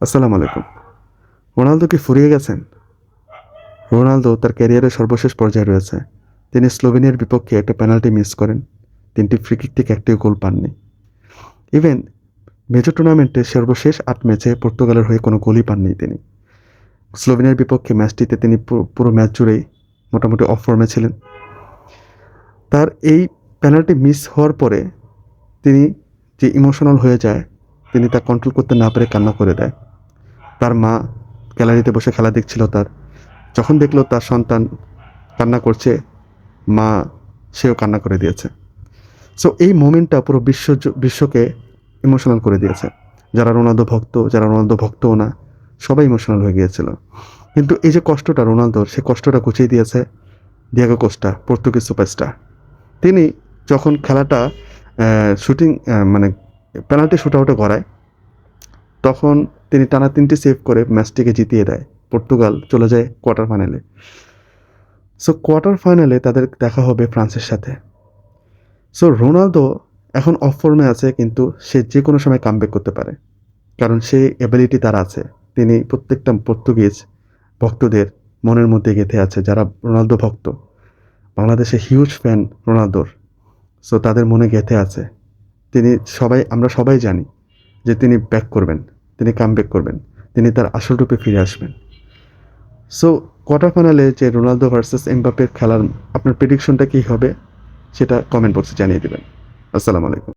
আসসালামু আলাইকুম। রোনালদো কি ফুরিয়ে গেছেন? রোনালদো তার ক্যারিয়ারের সর্বশেষ পর্যায়ে রয়েছে। তিনি স্লোভেনিয়ার বিপক্ষে একটা পেনাল্টি মিস করেন। ৩টি ফ্রি কিক থেকে একটিও গোল পাননি। ইভেন মেজর টুর্নামেন্টে সর্বশেষ ৮ ম্যাচে পর্তুগালের হয়ে কোনো গোলই পাননি তিনি। স্লোভেনিয়ার বিপক্ষে ম্যাচটিতে তিনি পুরো ম্যাচ জুড়েই মোটামুটি অফ ফর্মে ছিলেন। তার এই পেনাল্টি মিস হওয়ার পরে তিনি যে ইমোশনাল হয়ে যায়, তিনি তা কন্ট্রোল করতে না পেরে কান্না করে দেয়। তার মা গ্যালারিতে বসে খেলা দেখছিল তার। যখন দেখলো তার সন্তান কান্না করছে, মা সেও কান্না করে দিয়েছে। সো এই মোমেন্টটা পুরো বিশ্বকে ইমোশনাল করে দিয়েছে। যারা রোনালদো ভক্ত, যারা রোনালদো ভক্তও না, সবাই ইমোশনাল হয়ে গিয়েছিল। কিন্তু এই যে কষ্টটা রোনালদোর, সেই কষ্টটা ঘুচিয়ে দিয়েছে দিয়েগো কোস্টা, পর্তুগিজ সুপারস্টার। তিনি যখন খেলাটা শুটিং মানে পেনাল্টি শুট আউটে গড়ায়, তখন তিনি টানা ৩টি সেভ করে ম্যাচটিকে জিতিয়ে দেয়। পর্তুগাল চলে যায় কোয়ার্টার ফাইনালে। সো কোয়ার্টার ফাইনালে তাদের দেখা হবে ফ্রান্সের সাথে। সো রোনালদো এখন অফ ফর্মে আছে, কিন্তু সে যে কোনো সময় কামব্যাক করতে পারে, কারণ সেই অ্যাবিলিটি তার আছে। তিনি প্রত্যেকটা পর্তুগিজ ভক্তদের মনের মধ্যে গেঁথে আছে, যারা রোনালদো ভক্ত। বাংলাদেশে হিউজ ফ্যান রোনালদোর। সো তাদের মনে গেঁথে আছে। আমরা সবাই জানি যে তিনি ব্যাক করবেন, তিনি কামব্যাক করবেন, তিনি তার আসল রূপে ফিরে আসবেন। সো কোয়ার্টার ফাইনালে যে রোনালদো ভার্সেস এমবাপ্পের খেলার আপনার প্রেডিকশনটা কী হবে, সেটা কমেন্ট বক্সে জানিয়ে দেবেন। আসসালামু আলাইকুম।